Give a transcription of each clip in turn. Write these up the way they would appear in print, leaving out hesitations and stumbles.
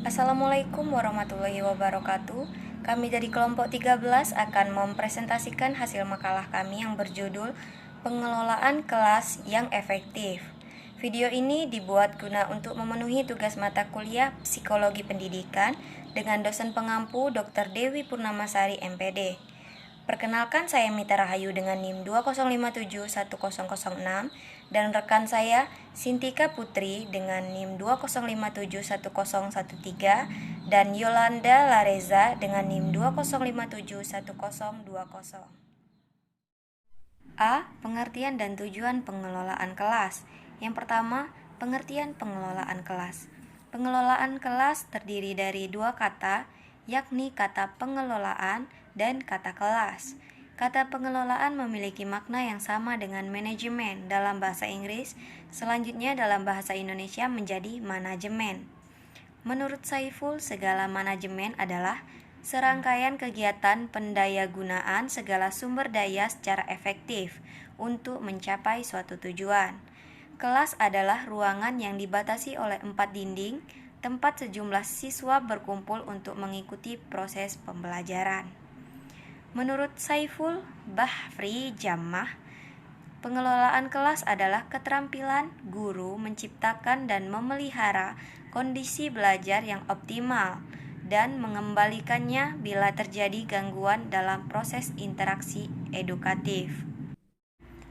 Assalamualaikum warahmatullahi wabarakatuh. Kami dari kelompok 13 akan mempresentasikan hasil makalah kami yang berjudul Pengelolaan Kelas yang Efektif. Video ini dibuat guna untuk memenuhi tugas mata kuliah Psikologi Pendidikan dengan dosen pengampu Dr. Dewi Purnamasari MPD. Perkenalkan, saya Mita Rahayu dengan NIM 205710006 dan rekan saya Sintika Putri dengan NIM 205710013 dan Yolanda Lareza dengan NIM 205710020. A. Pengertian dan tujuan pengelolaan kelas. Yang pertama, pengertian pengelolaan kelas. Pengelolaan kelas terdiri dari dua kata, yakni kata pengelolaan dan kata kelas. Kata pengelolaan memiliki makna yang sama dengan manajemen dalam bahasa Inggris, selanjutnya dalam bahasa Indonesia menjadi manajemen. Menurut Saiful, segala manajemen adalah serangkaian kegiatan pendayagunaan segala sumber daya secara efektif untuk mencapai suatu tujuan. Kelas adalah ruangan yang dibatasi oleh 4 dinding, tempat sejumlah siswa berkumpul untuk mengikuti proses pembelajaran. Menurut Saiful Bahri Jammah, pengelolaan kelas adalah keterampilan guru menciptakan dan memelihara kondisi belajar yang optimal dan mengembalikannya bila terjadi gangguan dalam proses interaksi edukatif.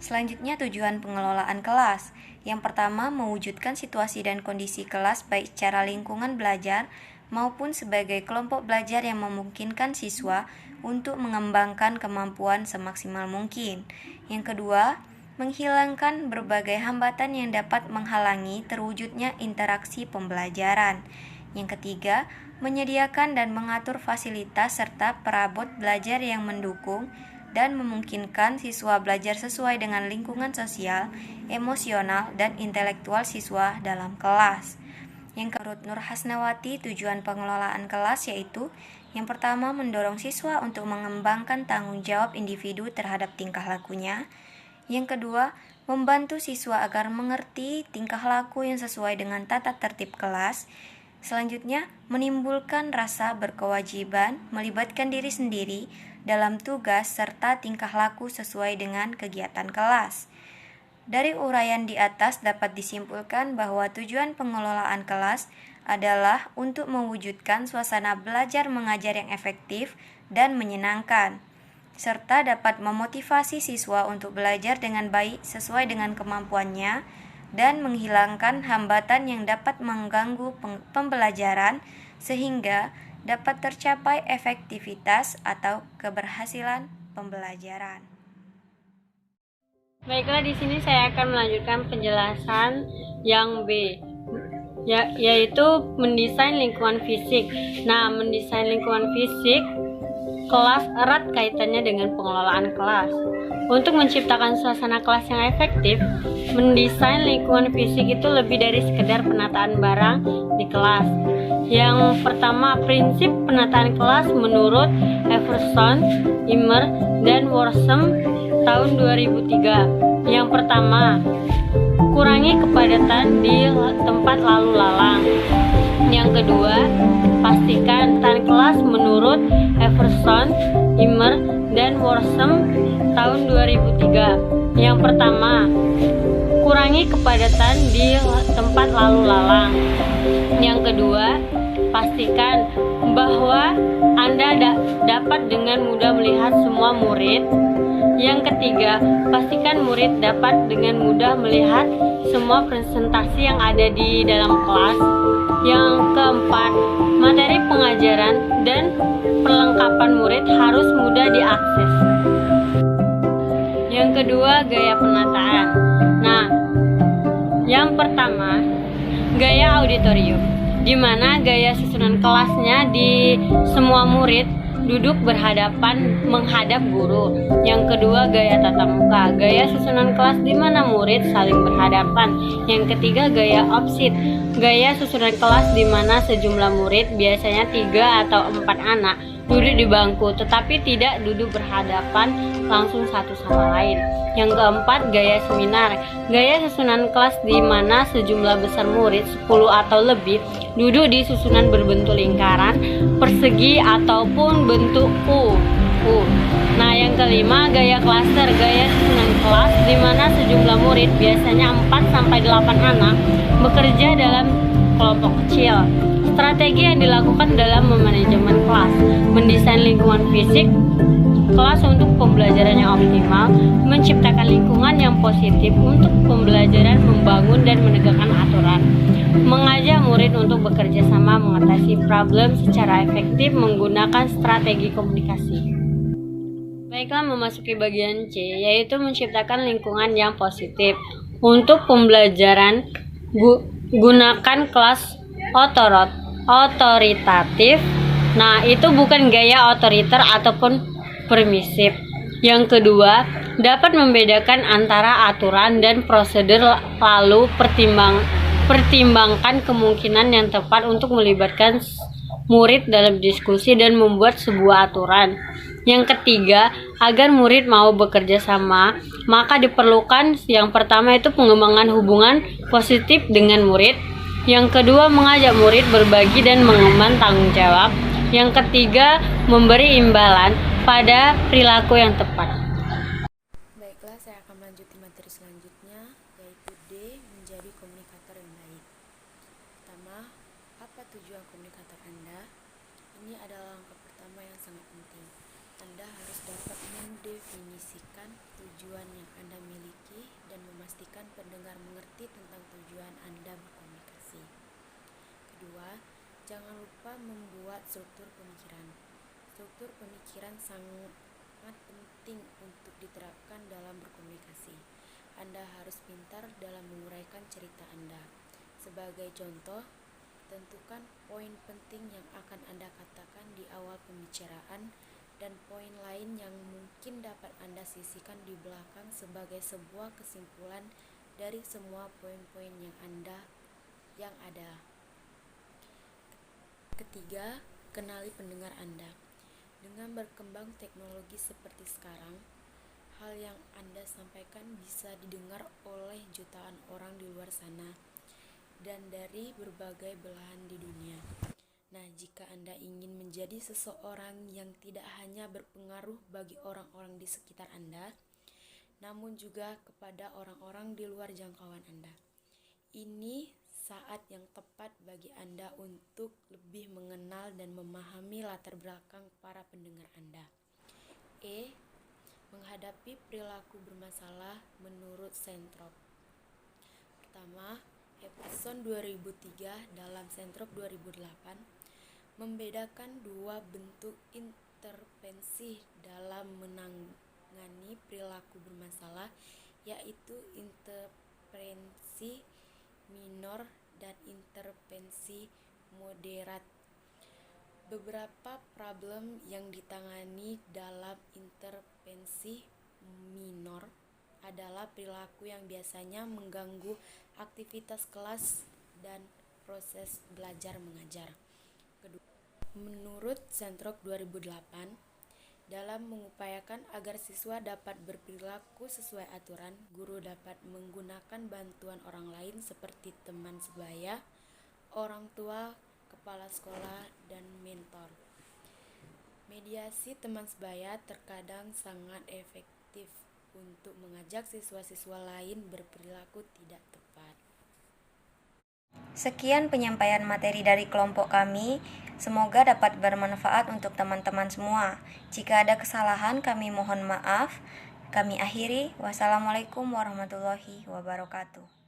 Selanjutnya, tujuan pengelolaan kelas. Yang pertama, mewujudkan situasi dan kondisi kelas baik secara lingkungan belajar maupun sebagai kelompok belajar yang memungkinkan siswa untuk mengembangkan kemampuan semaksimal mungkin. Yang kedua, menghilangkan berbagai hambatan yang dapat menghalangi terwujudnya interaksi pembelajaran. Yang ketiga, menyediakan dan mengatur fasilitas serta perabot belajar yang mendukung dan memungkinkan siswa belajar sesuai dengan lingkungan sosial, emosional, dan intelektual siswa dalam kelas. Yang menurut Nur Hasnawati, tujuan pengelolaan kelas yaitu yang pertama, mendorong siswa untuk mengembangkan tanggung jawab individu terhadap tingkah lakunya. Yang kedua, membantu siswa agar mengerti tingkah laku yang sesuai dengan tata tertib kelas. Selanjutnya, menimbulkan rasa berkewajiban, melibatkan diri sendiri dalam tugas serta tingkah laku sesuai dengan kegiatan kelas. Dari uraian di atas dapat disimpulkan bahwa tujuan pengelolaan kelas adalah untuk mewujudkan suasana belajar mengajar yang efektif dan menyenangkan, serta dapat memotivasi siswa untuk belajar dengan baik sesuai dengan kemampuannya dan menghilangkan hambatan yang dapat mengganggu pembelajaran sehingga dapat tercapai efektivitas atau keberhasilan pembelajaran. Baiklah, di sini saya akan melanjutkan penjelasan yang B, yaitu mendesain lingkungan fisik. Nah, mendesain lingkungan fisik kelas erat kaitannya dengan pengelolaan kelas. Untuk menciptakan suasana kelas yang efektif, mendesain lingkungan fisik itu lebih dari sekedar penataan barang di kelas. Yang pertama, prinsip penataan kelas menurut Everson, Immer, dan Worsham tahun 2003. Yang pertama, kurangi kepadatan di tempat lalu lalang. Yang kedua, pastikan tan kelas menurut Everson, Immer, dan Worsham tahun 2003. Yang pertama, kurangi kepadatan di tempat lalu lalang. Yang kedua, pastikan bahwa Anda dapat dengan mudah melihat semua murid. Yang ketiga, pastikan murid dapat dengan mudah melihat semua presentasi yang ada di dalam kelas. Yang keempat, materi pengajaran dan perlengkapan murid harus mudah diakses. Yang kedua, gaya penataan. Nah, yang pertama, gaya auditorium, di mana gaya susunan kelasnya di semua murid duduk berhadapan menghadap guru. Yang kedua, gaya tatap muka, gaya susunan kelas di mana murid saling berhadapan. Yang ketiga, gaya opsit, gaya susunan kelas di mana sejumlah murid, biasanya 3 atau 4 anak, duduk di bangku, tetapi tidak duduk berhadapan langsung satu sama lain. Yang keempat, gaya seminar. Gaya susunan kelas di mana sejumlah besar murid 10 atau lebih duduk di susunan berbentuk lingkaran, persegi ataupun bentuk U. Nah, yang kelima, gaya klaster. Gaya susunan kelas di mana sejumlah murid, biasanya 4 sampai 8 anak, bekerja dalam kelompok kecil. Strategi yang dilakukan dalam memanajemen kelas: mendesain lingkungan fisik kelas untuk pembelajaran yang optimal, menciptakan lingkungan yang positif untuk pembelajaran, membangun dan menegakkan aturan, mengajak murid untuk bekerja sama, mengatasi problem secara efektif menggunakan strategi komunikasi. Baiklah, memasuki bagian C, yaitu menciptakan lingkungan yang positif. Untuk pembelajaran, gunakan kelas otoritatif. Nah, itu bukan gaya otoriter ataupun permisif. Yang kedua, dapat membedakan antara aturan dan prosedur, lalu pertimbangkan kemungkinan yang tepat untuk melibatkan murid dalam diskusi dan membuat sebuah aturan. Yang ketiga, agar murid mau bekerja sama, maka diperlukan yang pertama itu pengembangan hubungan positif dengan murid. Yang kedua, mengajak murid berbagi dan mengemban tanggung jawab. Yang ketiga, memberi imbalan pada perilaku yang tepat. Baiklah, saya akan melanjutkan materi selanjutnya, yaitu D, menjadi komunikator yang baik. Pertama, apa tujuan komunikator Anda? Ini adalah langkah pertama yang sangat penting. Anda harus dapat mendefinisikan tujuan yang Anda miliki dan memastikan pendengar mengerti tentang tujuan Anda berkomunikasi. Kedua, jangan lupa membuat struktur pemikiran. Struktur pemikiran sangat penting untuk diterapkan dalam berkomunikasi. Anda harus pintar dalam menguraikan cerita Anda. Sebagai contoh, tentukan poin penting yang akan Anda katakan di awal pembicaraan dan poin lain yang mungkin dapat Anda sisihkan di belakang sebagai sebuah kesimpulan dari semua poin-poin yang ada. Ketiga, kenali pendengar Anda. Dengan berkembang teknologi seperti sekarang, hal yang Anda sampaikan bisa didengar oleh jutaan orang di luar sana dan dari berbagai belahan di dunia. Nah, jika Anda ingin menjadi seseorang yang tidak hanya berpengaruh bagi orang-orang di sekitar Anda, namun juga kepada orang-orang di luar jangkauan Anda, ini saat yang tepat bagi Anda untuk lebih mengenal dan memahami latar belakang para pendengar Anda. E. Menghadapi perilaku bermasalah menurut Sentrop. Pertama, Epson 2003 dalam Sentrop 2008 membedakan dua bentuk intervensi dalam menangani perilaku bermasalah, yaitu intervensi minor dan intervensi moderat. Beberapa problem yang ditangani dalam intervensi minor adalah perilaku yang biasanya mengganggu aktivitas kelas dan proses belajar mengajar. Kedua, menurut Sentrop 2008, dalam mengupayakan agar siswa dapat berperilaku sesuai aturan, guru dapat menggunakan bantuan orang lain seperti teman sebaya, orang tua, kepala sekolah, dan mentor. Mediasi teman sebaya terkadang sangat efektif untuk mengajak siswa-siswa lain berperilaku tidak tepat. Sekian penyampaian materi dari kelompok kami. Semoga dapat bermanfaat untuk teman-teman semua. Jika ada kesalahan, kami mohon maaf. Kami akhiri. Wassalamualaikum warahmatullahi wabarakatuh.